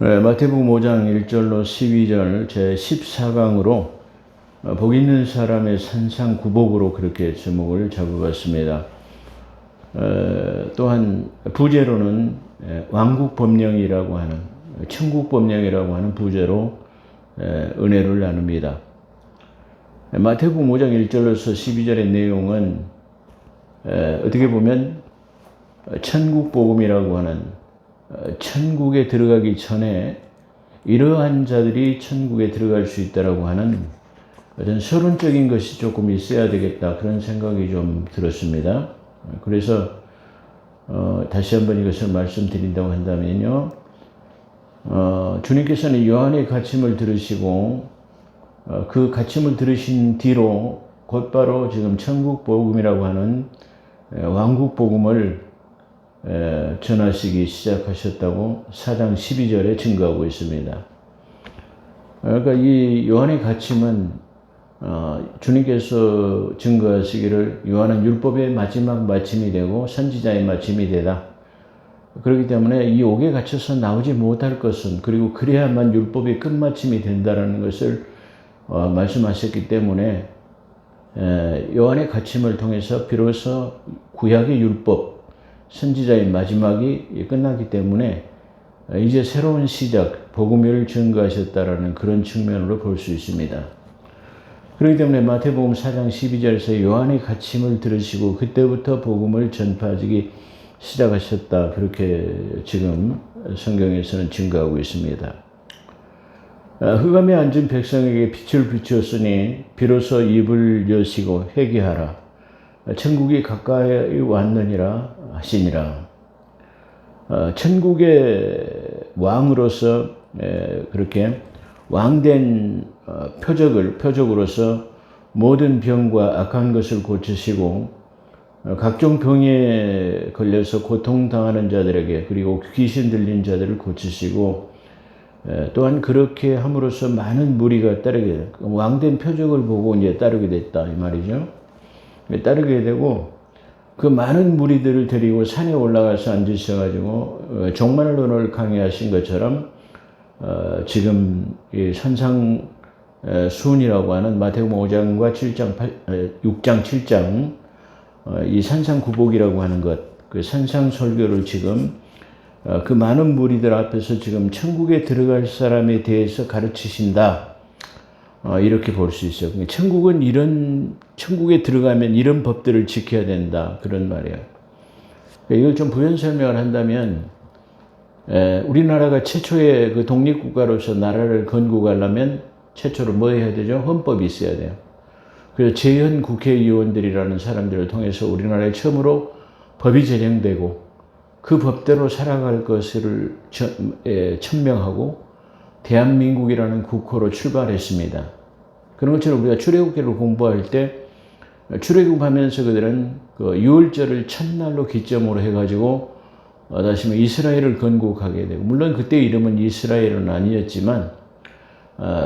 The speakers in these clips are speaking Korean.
마태복음 5장 1절로 12절 제14강으로 복 있는 사람의 산상구복으로 그렇게 제목을 잡아봤습니다. 또한 부제로는 왕국법령이라고 하는, 천국법령이라고 하는 부제로 은혜를 나눕니다. 마태복음 5장 1절로서 12절의 내용은 어떻게 보면 천국복음이라고 하는, 천국에 들어가기 전에 이러한 자들이 천국에 들어갈 수 있다라고 하는 어떤 서론적인 것이 조금 있어야 되겠다, 그런 생각이 좀 들었습니다. 그래서 다시 한번 이것을 말씀드린다고 한다면요, 주님께서는 요한의 가르침을 들으시고 그 가르침을 들으신 뒤로 곧바로 지금 천국복음이라고 하는 왕국복음을 전하시기 시작하셨다고 4장 12절에 증거하고 있습니다. 그러니까 이 요한의 가르침은 주님께서 증거하시기를 요한은 율법의 마지막 마침이 되고 선지자의 마침이 되다. 그렇기 때문에 이 옥에 갇혀서 나오지 못할 것은, 그리고 그래야만 율법의 끝마침이 된다는 것을 말씀하셨기 때문에 요한의 가르침을 통해서 비로소 구약의 율법, 선지자의 마지막이 끝났기 때문에 이제 새로운 시작, 복음을 증거하셨다라는 그런 측면으로 볼 수 있습니다. 그렇기 때문에 마태복음 4장 12절에서 요한의 가르침을 들으시고 그때부터 복음을 전파하기 시작하셨다, 그렇게 지금 성경에서는 증거하고 있습니다. 흑암에 앉은 백성에게 빛을 비추었으니 비로소 입을 여시고 회개하라, 천국이 가까이 왔느니라 하시니라. 천국의 왕으로서 그렇게 왕된 표적으로서 모든 병과 악한 것을 고치시고 각종 병에 걸려서 고통당하는 자들에게, 그리고 귀신 들린 자들을 고치시고 또한 그렇게 함으로써 많은 무리가 따르게 돼요. 왕된 표적을 보고 이제 따르게 됐다, 이 말이죠. 따르게 되고 그 많은 무리들을 데리고 산에 올라가서 앉으셔가지고 종말론을 강의하신 것처럼 지금 이 산상수훈이라고 하는 마태복음 5장과 6장 7장 이 산상구복이라고 하는 것, 그 산상설교를 지금 그 많은 무리들 앞에서 지금 천국에 들어갈 사람에 대해서 가르치신다, 이렇게 볼 수 있어요. 천국은 천국에 들어가면 이런 법들을 지켜야 된다, 그런 말이에요. 이걸 좀 부연 설명을 한다면, 우리나라가 최초의 그 독립국가로서 나라를 건국하려면 최초로 뭐 해야 되죠? 헌법이 있어야 돼요. 그래서 재헌 국회의원들이라는 사람들을 통해서 우리나라에 처음으로 법이 제정되고 그 법대로 살아갈 것을 천명하고 대한민국이라는 국호로 출발했습니다. 그런 것처럼 우리가 출애굽기를 공부할 때 출애굽하면서 그들은 그 6월절을 첫날로 기점으로 해가지고 다시 말해 이스라엘을 건국하게 되고, 물론 그때 이름은 이스라엘은 아니었지만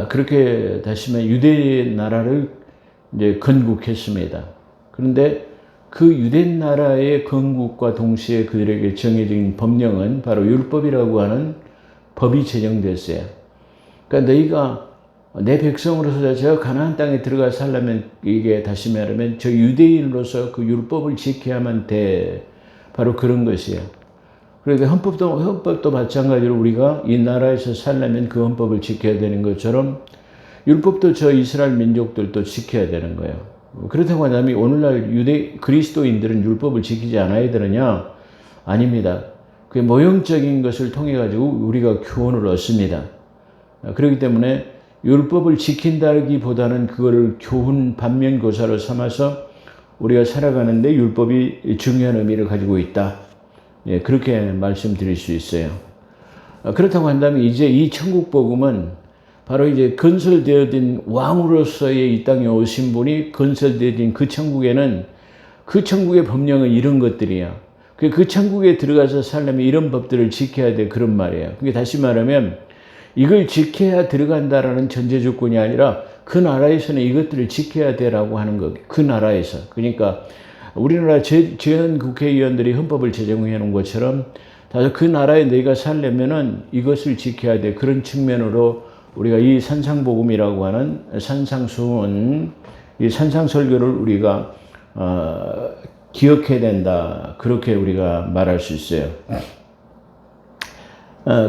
그렇게 다시 말해 유대 나라를 이제 건국했습니다. 그런데 그 유대 나라의 건국과 동시에 그들에게 정해진 법령은 바로 율법이라고 하는 법이 제정됐어요. 그러니까 너희가 내 백성으로서 저 가나안 땅에 들어가 살려면, 이게 다시 말하면 저 유대인으로서 그 율법을 지켜야만 돼, 바로 그런 것이에요. 그러니까 헌법도 마찬가지로 우리가 이 나라에서 살려면 그 헌법을 지켜야 되는 것처럼 율법도 저 이스라엘 민족들도 지켜야 되는 거예요. 그렇다고 한다면 오늘날 그리스도인들은 율법을 지키지 않아야 되느냐? 아닙니다. 그 모형적인 것을 통해 가지고 우리가 교훈을 얻습니다. 그렇기 때문에 율법을 지킨다기보다는 그거를 교훈 반면교사로 삼아서 우리가 살아가는데 율법이 중요한 의미를 가지고 있다, 그렇게 말씀드릴 수 있어요. 그렇다고 한다면 이제 이 천국복음은 바로 이제 건설되어진 왕으로서의 이 땅에 오신 분이 건설되어진 그 천국에는, 그 천국의 법령은 이런 것들이야. 그 천국에 들어가서 살려면 이런 법들을 지켜야 돼, 그런 말이에요. 그게 다시 말하면 이걸 지켜야 들어간다라는 전제 조건이 아니라 그 나라에서는 이것들을 지켜야 되라고 하는 거, 그 나라에서. 그러니까 우리나라 재헌 국회의원들이 헌법을 제정해 놓은 것처럼 그 나라에 너희가 살려면은 이것을 지켜야 돼. 그런 측면으로 우리가 이 산상복음이라고 하는 산상수훈, 이 산상설교를 우리가 기억해야 된다. 그렇게 우리가 말할 수 있어요.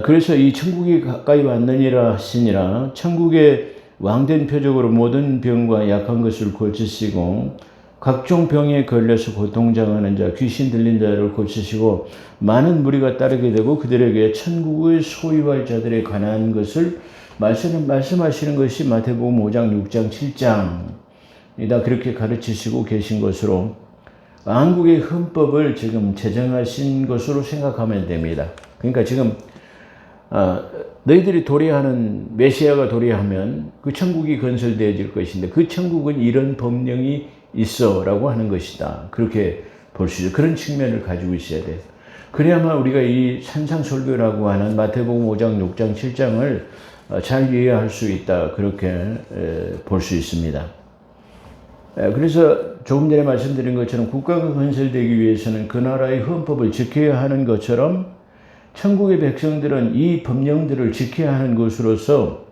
그래서 이 천국이 가까이 왔느니라 하시니라. 천국의 왕된 표적으로 모든 병과 약한 것을 고치시고 각종 병에 걸려서 고통당하는 자, 귀신 들린 자를 고치시고 많은 무리가 따르게 되고 그들에게 천국을 소유할 자들에 관한 것을 말씀하시는 것이 마태복음 5장, 6장, 7장이다. 그렇게 가르치시고 계신 것으로 왕국의 헌법을 지금 제정하신 것으로 생각하면 됩니다. 그러니까 지금 너희들이 도래하는 메시아가 도래하면 그 천국이 건설되어질 것인데 그 천국은 이런 법령이 있어라고 하는 것이다. 그렇게 볼 수 있어요. 그런 측면을 가지고 있어야 돼요. 그래야만 우리가 이 산상설교라고 하는 마태복음 5장, 6장, 7장을 잘 이해할 수 있다. 그렇게 볼 수 있습니다. 그래서 조금 전에 말씀드린 것처럼 국가가 건설되기 위해서는 그 나라의 헌법을 지켜야 하는 것처럼 천국의 백성들은 이 법령들을 지켜야 하는 것으로서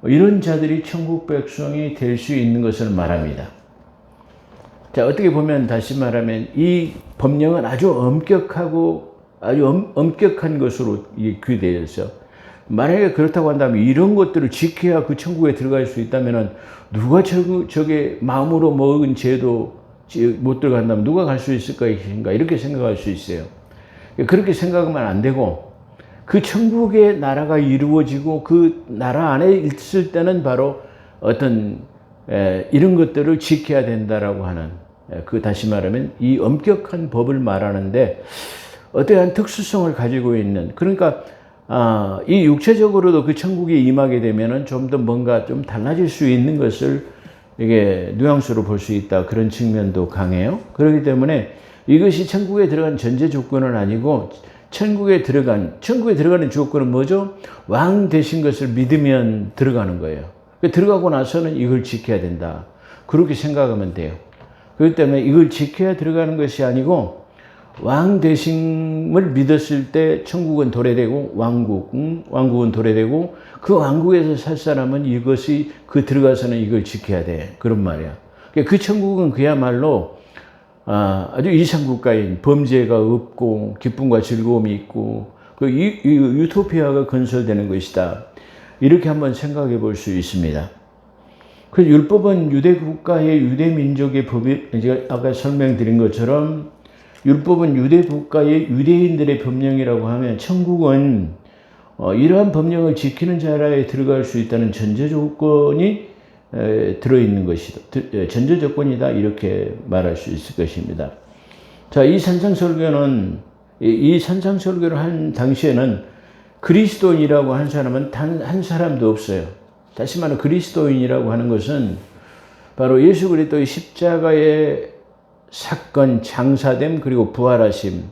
이런 자들이 천국 백성이 될 수 있는 것을 말합니다. 자, 어떻게 보면 다시 말하면 이 법령은 아주 엄격하고 아주 엄격한 것으로 귀되어 있어요. 만약에 그렇다고 한다면 이런 것들을 지켜야 그 천국에 들어갈 수 있다면 누가 저게 마음으로 먹은 죄도 못 들어간다면 누가 갈 수 있을까 이렇게 생각할 수 있어요. 그렇게 생각하면 안 되고 그 천국의 나라가 이루어지고 그 나라 안에 있을 때는 바로 어떤 이런 것들을 지켜야 된다라고 하는 그 다시 말하면 이 엄격한 법을 말하는데 어떠한 특수성을 가지고 있는 그러니까 이 육체적으로도 그 천국에 임하게 되면은 좀 더 뭔가 좀 달라질 수 있는 것을 이게 뉘앙스로 볼 수 있다. 그런 측면도 강해요. 그렇기 때문에 이것이 천국에 들어간 전제 조건은 아니고 천국에 들어가는 조건은 뭐죠? 왕 되신 것을 믿으면 들어가는 거예요. 들어가고 나서는 이걸 지켜야 된다. 그렇게 생각하면 돼요. 그렇기 때문에 이걸 지켜야 들어가는 것이 아니고 왕 되심을 믿었을 때 천국은 도래되고 왕국은 도래되고 그 왕국에서 살 사람은 이것이 들어가서는 이걸 지켜야 돼. 그런 말이야. 그 천국은 그야말로 아주 이상국가인 범죄가 없고 기쁨과 즐거움이 있고 그 유토피아가 건설되는 것이다. 이렇게 한번 생각해 볼 수 있습니다. 그 율법은 유대 국가의 유대 민족의 법이 제가 아까 설명드린 것처럼 율법은 유대 국가의 유대인들의 법령이라고 하면 천국은 이러한 법령을 지키는 자라에 들어갈 수 있다는 전제 조건이 들어있는 것이다. 전제 조건이다. 이렇게 말할 수 있을 것입니다. 자, 이 산상설교는 이 산상설교를 한 당시에는 그리스도인이라고 한 사람은 단 한 사람도 없어요. 다시 말해 그리스도인이라고 하는 것은 바로 예수 그리스도의 십자가의 사건, 장사됨, 그리고 부활하심,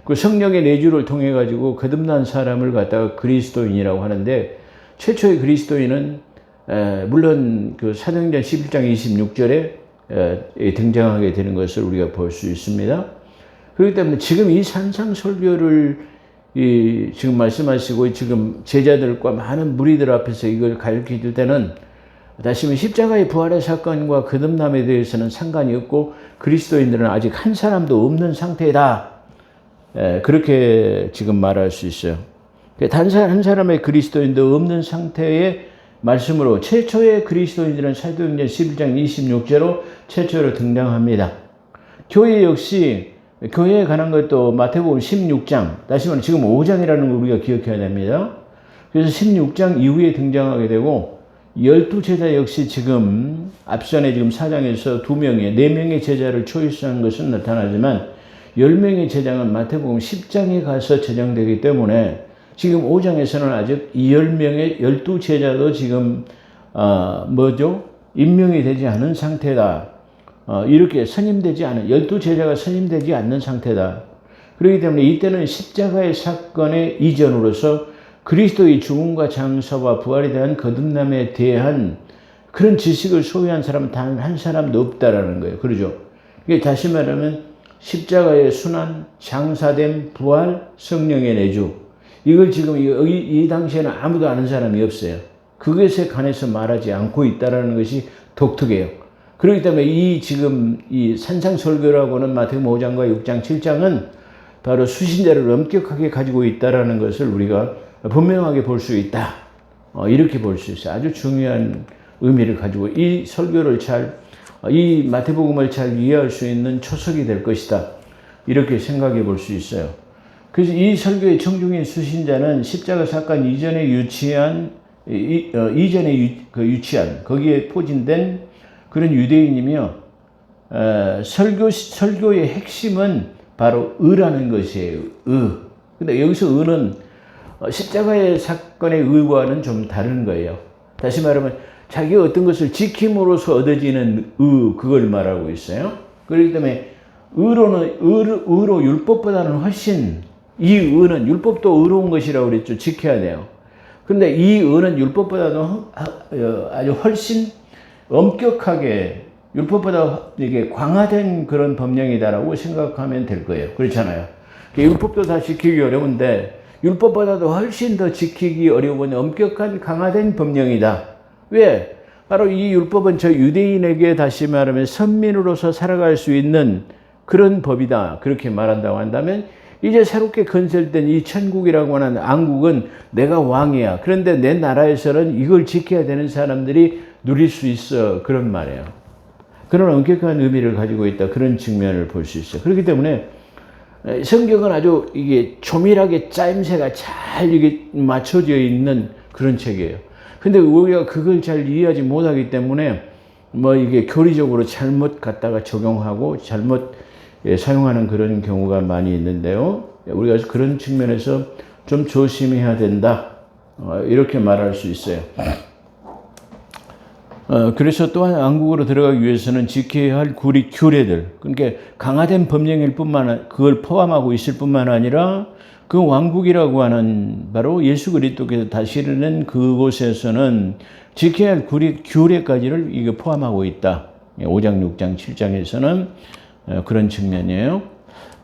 그 성령의 내주를 통해 가지고 거듭난 사람을 갖다가 그리스도인이라고 하는데 최초의 그리스도인은 물론 그 사도행전 11장 26절에 등장하게 되는 것을 우리가 볼 수 있습니다. 그렇기 때문에 지금 이 산상설교를 지금 말씀하시고 지금 제자들과 많은 무리들 앞에서 이걸 가르쳐 줄 때는 다시 말해 십자가의 부활의 사건과 거듭남에 대해서는 상관이 없고 그리스도인들은 아직 한 사람도 없는 상태다. 그렇게 지금 말할 수 있어요. 단 한 사람의 그리스도인도 없는 상태의 말씀으로 최초의 그리스도인들은 사도행전 11장 26절로 최초로 등장합니다. 교회 역시 교회에 관한 것도 마태복음 16장, 다시 말해 지금 5장이라는 걸 우리가 기억해야 됩니다. 그래서 16장 이후에 등장하게 되고 12제자 역시 지금 앞선에 지금 4장에서 4명의 제자를 초이스한 것은 나타나지만 10명의 제자는 마태복음 10장에 가서 제정되기 때문에 지금 5장에서는 아직 이 10명의 12제자도 지금 임명이 되지 않은 상태다. 이렇게 선임되지 않은 12제자가 선임되지 않는 상태다. 그렇기 때문에 이때는 십자가의 사건의 이전으로서 그리스도의 죽음과 장사와 부활에 대한 거듭남에 대한 그런 지식을 소유한 사람은 단 한 사람도 없다라는 거예요. 그러죠. 이게 다시 말하면 십자가의 순환, 장사됨, 부활, 성령의 내주. 이걸 지금 이 당시에는 아무도 아는 사람이 없어요. 그것에 관해서 말하지 않고 있다는 것이 독특해요. 그렇기 때문에 이 산상설교라고는 마태복음 5장과 6장, 7장은 바로 수신자를 엄격하게 가지고 있다는 것을 우리가 분명하게 볼 수 있다. 이렇게 볼 수 있어요. 아주 중요한 의미를 가지고 이 설교를 이 마태복음을 잘 이해할 수 있는 초석이 될 것이다. 이렇게 생각해 볼 수 있어요. 그래서 이 설교의 청중인 수신자는 십자가 사건 이전에 유치한 거기에 포진된 그런 유대인이며, 설교의 핵심은 바로 의라는 것이에요. 근데 여기서 의는 십자가의 사건의 의와는 좀 다른 거예요. 다시 말하면 자기가 어떤 것을 지킴으로써 얻어지는 그걸 말하고 있어요. 그렇기 때문에 의로 율법보다는 훨씬, 이 의는 율법도 의로운 것이라고 그랬죠. 지켜야 돼요. 그런데 이 의는 율법보다도 아주 훨씬 엄격하게, 율법보다 이게 강화된 그런 법령이다라고 생각하면 될 거예요. 그렇잖아요. 율법도 다 지키기 어려운데 율법보다도 훨씬 더 지키기 어려운 엄격한 강화된 법령이다. 왜? 바로 이 율법은 저 유대인에게 다시 말하면 선민으로서 살아갈 수 있는 그런 법이다. 그렇게 말한다고 한다면 이제 새롭게 건설된 이 천국이라고 하는 왕국은 내가 왕이야. 그런데 내 나라에서는 이걸 지켜야 되는 사람들이 누릴 수 있어. 그런 말이에요. 그런 엄격한 의미를 가지고 있다. 그런 측면을 볼 수 있어요. 그렇기 때문에 성경은 아주 이게 조밀하게 짜임새가 잘 이게 맞춰져 있는 그런 책이에요. 근데 우리가 그걸 잘 이해하지 못하기 때문에 이게 교리적으로 잘못 갖다가 적용하고 잘못 사용하는 그런 경우가 많이 있는데요. 우리가 그런 측면에서 좀 조심해야 된다. 이렇게 말할 수 있어요. 그래서 또한 왕국으로 들어가기 위해서는 지켜야 할 규례들, 그러니까 강화된 법령일 그걸 포함하고 있을 뿐만 아니라 그 왕국이라고 하는 바로 예수 그리스도께서 다스리는 그곳에서는 지켜야 할 규례까지를 이게 포함하고 있다. 5장, 6장, 7장에서는 그런 측면이에요.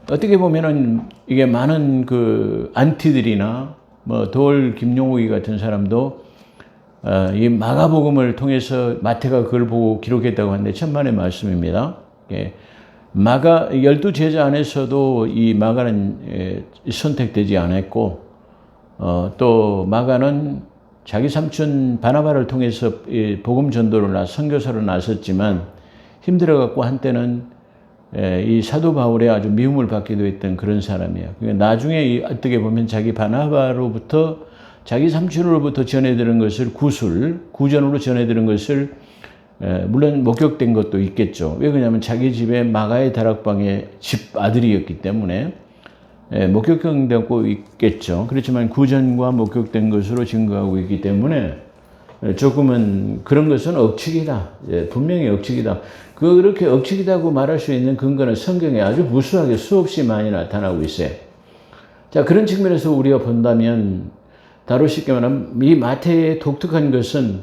어떻게 보면은 이게 많은 그 안티들이나 김용욱이 같은 사람도 이 마가복음을 통해서 마태가 그걸 보고 기록했다고 하는데 천만의 말씀입니다. 마가 12제자 안에서도 이 마가는 선택되지 않았고, 또 마가는 자기 삼촌 바나바를 통해서 복음 전도를 선교사로 나섰지만 힘들어갖고 한때는 이 사도 바울의 아주 미움을 받기도 했던 그런 사람이에요. 나중에 어떻게 보면 자기 바나바로부터 자기 삼촌으로부터 전해들은 것을 구전으로 전해들은 것을 물론 목격된 것도 있겠죠. 왜 그러냐면 자기 집에 마가의 다락방의 집 아들이었기 때문에 목격되고 있겠죠. 그렇지만 구전과 목격된 것으로 증거하고 있기 때문에 조금은 그런 것은 억측이다. 분명히 억측이다. 그렇게 억측이다고 말할 수 있는 근거는 성경에 아주 무수하게 수없이 많이 나타나고 있어요. 자, 그런 측면에서 우리가 본다면 다루 쉽게 말하면 이 마태의 독특한 것은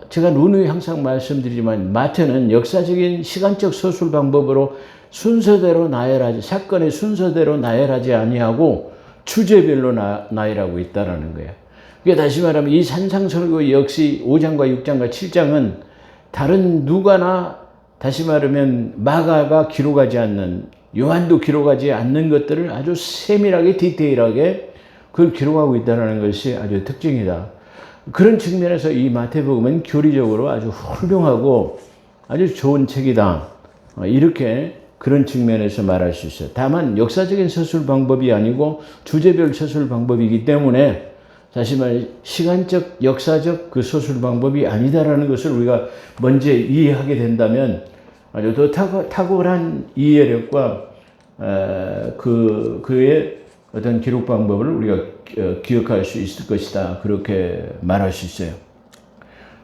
제가 누누이 항상 말씀드리지만 마태는 역사적인 시간적 서술 방법으로 순서대로 나열하지, 사건의 순서대로 나열하지 아니하고 주제별로 나열하고 있다는 거예요. 그게 다시 말하면 이 산상설교 역시 5장과 6장과 7장은 다른 누가나 다시 말하면 마가가 기록하지 않는, 요한도 기록하지 않는 것들을 아주 세밀하게 디테일하게 그걸 기록하고 있다는 것이 아주 특징이다. 그런 측면에서 이 마태복음은 교리적으로 아주 훌륭하고 아주 좋은 책이다. 이렇게 그런 측면에서 말할 수 있어요. 다만 역사적인 서술 방법이 아니고 주제별 서술 방법이기 때문에 다시 말해 시간적, 역사적 그 서술 방법이 아니다라는 것을 우리가 먼저 이해하게 된다면 아주 더 탁월한 이해력과 그의 어떤 기록 방법을 우리가 기억할 수 있을 것이다. 그렇게 말할 수 있어요.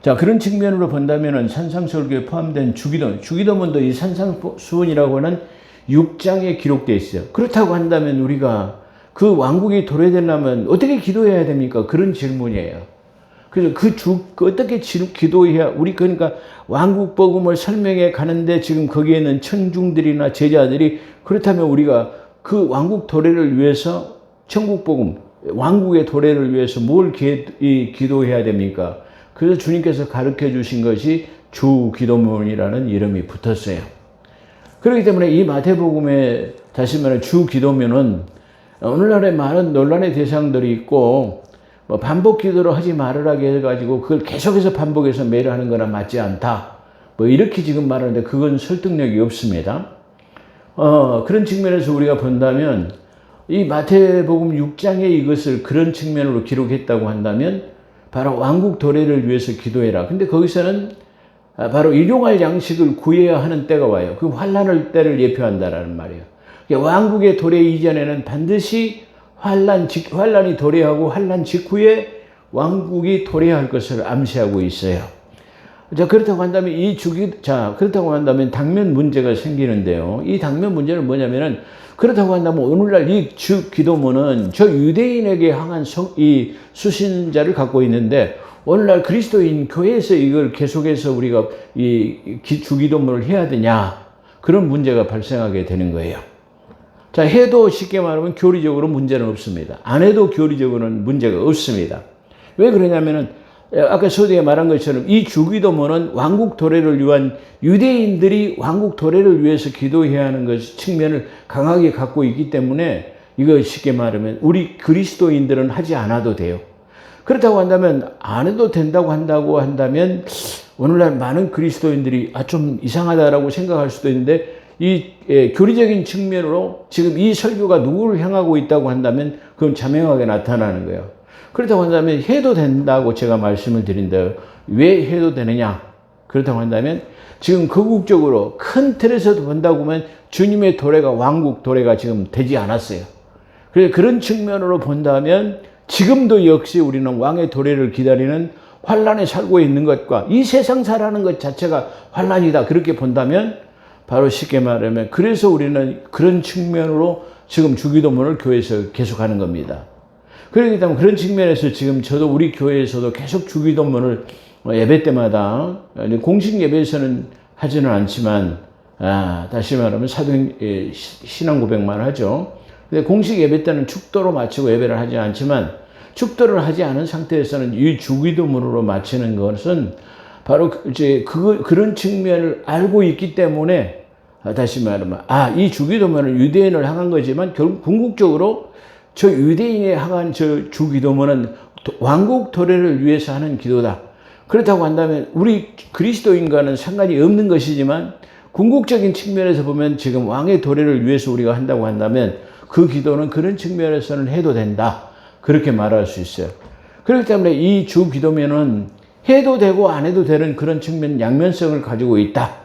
자, 그런 측면으로 본다면은 산상설교에 포함된 주기도문도 이 산상수훈이라고 하는 6장에 기록되어 있어요. 그렇다고 한다면 우리가 그 왕국이 도래되려면 어떻게 기도해야 됩니까? 그런 질문이에요. 그래서 어떻게 기도해야, 우리 그러니까 왕국 복음을 설명해 가는데 지금 거기에는 청중들이나 제자들이 그렇다면 우리가 그 왕국 도래를 위해서 천국 복음, 왕국의 도래를 위해서 뭘 기도해야 됩니까? 그래서 주님께서 가르쳐 주신 것이 주 기도문이라는 이름이 붙었어요. 그렇기 때문에 이 마태복음에 다시 말해 주 기도문은 오늘날에 많은 논란의 대상들이 있고 뭐 반복 기도를 하지 말으라 해가지고 그걸 계속해서 반복해서 매일 하는 거나 맞지 않다. 뭐 이렇게 지금 말하는데 그건 설득력이 없습니다. 그런 측면에서 우리가 본다면 이 마태복음 6장에 이것을 그런 측면으로 기록했다고 한다면 바로 왕국 도래를 위해서 기도해라. 근데 거기서는 바로 일용할 양식을 구해야 하는 때가 와요. 그 환난의 때를 예표한다라는 말이에요. 왕국의 도래 이전에는 반드시 환난이 도래하고 환난 직후에 왕국이 도래할 것을 암시하고 있어요. 자, 그렇다고 한다면 그렇다고 한다면 당면 문제가 생기는데요. 이 당면 문제는 뭐냐면은 그렇다고 한다면 오늘날 이 주 기도문은 저 유대인에게 향한 이 수신자를 갖고 있는데 오늘날 그리스도인 교회에서 이걸 계속해서 우리가 이 주기도문을 해야 되냐, 그런 문제가 발생하게 되는 거예요. 자, 해도 쉽게 말하면 교리적으로 문제는 없습니다. 안 해도 교리적으로는 문제가 없습니다. 왜 그러냐면은 아까 서두에 말한 것처럼 이 주기도문은 왕국 도래를 위한 유대인들이 왕국 도래를 위해서 기도해야 하는 것 측면을 강하게 갖고 있기 때문에 이거 쉽게 말하면 우리 그리스도인들은 하지 않아도 돼요. 그렇다고 한다면 안 해도 된다고 한다면 오늘날 많은 그리스도인들이 좀 이상하다라고 생각할 수도 있는데 교리적인 측면으로 지금 이 설교가 누구를 향하고 있다고 한다면 그건 자명하게 나타나는 거예요. 그렇다고 한다면 해도 된다고 제가 말씀을 드린다. 왜 해도 되느냐? 그렇다고 한다면 지금 거국적으로 큰 틀에서도 본다고 하면 주님의 도래가 왕국 도래가 지금 되지 않았어요. 그래서 그런 측면으로 본다면 지금도 역시 우리는 왕의 도래를 기다리는 환란에 살고 있는 것과 이 세상 살아가는 것 자체가 환란이다. 그렇게 본다면 바로 쉽게 말하면 그래서 우리는 그런 측면으로 지금 주기도문을 교회에서 계속하는 겁니다. 그렇기 때문에 그런 측면에서 지금 저도 우리 교회에서도 계속 주기도문을 예배 때마다 공식 예배에서는 하지는 않지만 다시 말하면 신앙 고백만 하죠. 근데 공식 예배 때는 축도로 마치고 예배를 하지 않지만 축도를 하지 않은 상태에서는 이 주기도문으로 마치는 것은 바로 이제 그런 측면을 알고 있기 때문에 다시 말하면 이 주기도문은 유대인을 향한 거지만 결국 궁극적으로 저 유대인에 향한 저 주기도문은 왕국 도래를 위해서 하는 기도다. 그렇다고 한다면 우리 그리스도인과는 상관이 없는 것이지만 궁극적인 측면에서 보면 지금 왕의 도래를 위해서 우리가 한다고 한다면 그 기도는 그런 측면에서는 해도 된다. 그렇게 말할 수 있어요. 그렇기 때문에 이 주기도문은 해도 되고 안 해도 되는 그런 측면 양면성을 가지고 있다.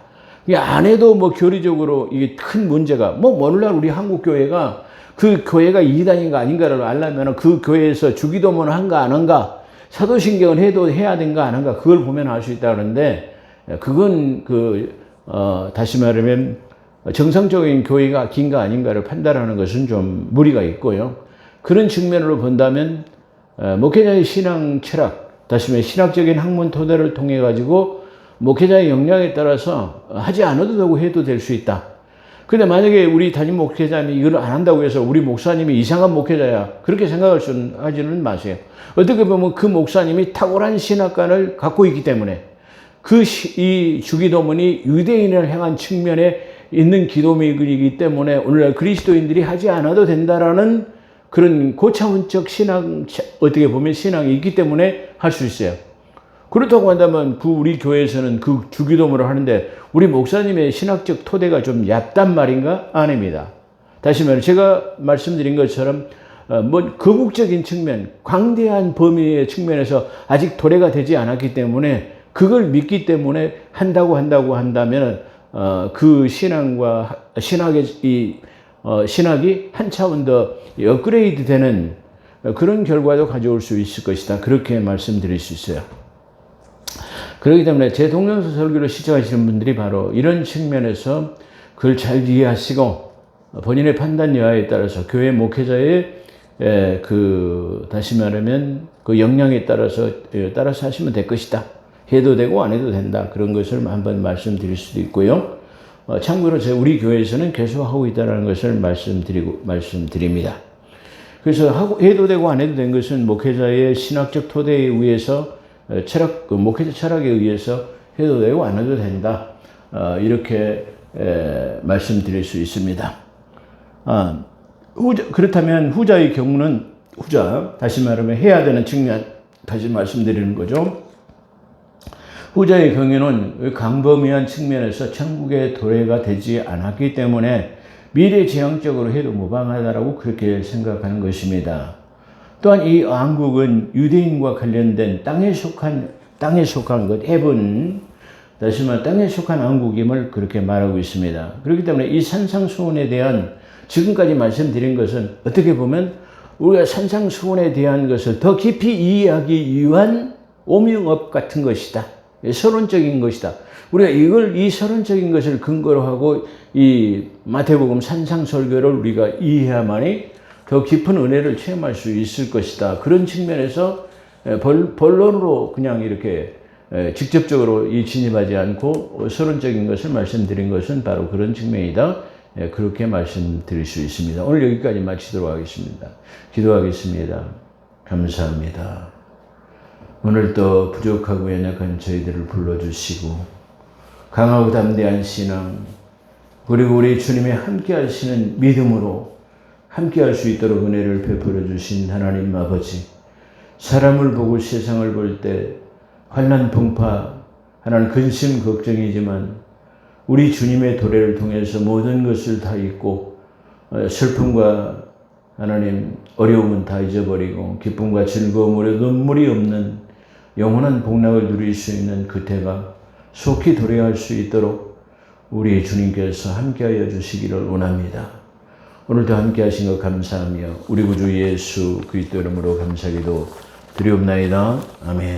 안 해도 뭐 교리적으로 이게 큰 문제가 오늘날 우리 한국 교회가 그 교회가 이단인가 아닌가를 알려면 그 교회에서 주기도문을 한가 안 한가, 사도신경을 해야 된가 안 한가, 그걸 보면 알 수 있다 그러는데 그건 다시 말하면 정상적인 교회가 긴가 아닌가를 판단하는 것은 좀 무리가 있고요. 그런 측면으로 본다면 목회자의 신앙 철학, 다시 말해 신학적인 학문 토대를 통해 가지고 목회자의 역량에 따라서 하지 않아도 되고 해도 될 수 있다. 근데 만약에 우리 담임 목회자님이 이걸 안 한다고 해서 우리 목사님이 이상한 목회자야, 그렇게 하지는 마세요. 어떻게 보면 그 목사님이 탁월한 신학관을 갖고 있기 때문에 이 주기도문이 유대인을 향한 측면에 있는 기도문이기 때문에 오늘날 그리스도인들이 하지 않아도 된다라는 그런 고차원적 어떻게 보면 신앙이 있기 때문에 할 수 있어요. 그렇다고 한다면 우리 교회에서는 그 주기도문을 하는데 우리 목사님의 신학적 토대가 좀 얕단 말인가? 아닙니다. 다시 말해 제가 말씀드린 것처럼 거국적인 측면, 광대한 범위의 측면에서 아직 도래가 되지 않았기 때문에 그걸 믿기 때문에 한다고 한다면 그 신학이 한 차원 더 업그레이드 되는 그런 결과도 가져올 수 있을 것이다. 그렇게 말씀드릴 수 있어요. 그렇기 때문에 제 동영상 설교를 시청하시는 분들이 바로 이런 측면에서 그걸 잘 이해하시고 본인의 판단 여하에 따라서 교회 목회자의 다시 말하면 그 역량에 따라서 하시면 될 것이다. 해도 되고 안 해도 된다. 그런 것을 한번 말씀드릴 수도 있고요. 참고로 우리 교회에서는 계속 하고 있다는 것을 말씀드립니다. 그래서 해도 되고 안 해도 된 것은 목회자의 신학적 토대에 의해서 목회자 철학에 의해서 해도 되고 안 해도 된다. 이렇게 말씀드릴 수 있습니다. 그렇다면 후자의 경우는 다시 말하면 해야 되는 측면 다시 말씀드리는 거죠. 후자의 경우는 광범위한 측면에서 천국의 도래가 되지 않았기 때문에 미래지향적으로 해도 무방하다라고 그렇게 생각하는 것입니다. 또한 이 왕국은 유대인과 관련된 땅에 속한 것, 헤븐, 다시 말해 땅에 속한 왕국임을 그렇게 말하고 있습니다. 그렇기 때문에 이 산상수훈에 대한 지금까지 말씀드린 것은 어떻게 보면 우리가 산상수훈에 대한 것을 더 깊이 이해하기 위한 오명업 같은 것이다. 서론적인 것이다. 우리가 이 서론적인 것을 근거로 하고 이 마태복음 산상설교를 우리가 이해해야만이 더 깊은 은혜를 체험할 수 있을 것이다. 그런 측면에서 본론으로 그냥 이렇게 직접적으로 진입하지 않고 서론적인 것을 말씀드린 것은 바로 그런 측면이다. 그렇게 말씀드릴 수 있습니다. 오늘 여기까지 마치도록 하겠습니다. 기도하겠습니다. 감사합니다. 오늘도 부족하고 연약한 저희들을 불러주시고 강하고 담대한 신앙 그리고 우리 주님의 함께 하시는 믿음으로 함께 할 수 있도록 은혜를 베풀어 주신 하나님 아버지, 사람을 보고 세상을 볼 때 환난 풍파 하나는 근심 걱정이지만 우리 주님의 도래를 통해서 모든 것을 다 잊고 슬픔과 하나님 어려움은 다 잊어버리고 기쁨과 즐거움으로 눈물이 없는 영원한 복락을 누릴 수 있는 그때가 속히 도래할 수 있도록 우리 주님께서 함께하여 주시기를 원합니다. 오늘도 함께하신 것 감사하며 우리 구주 예수 그리스도 이름으로 감사기도 드리옵나이다. 아멘.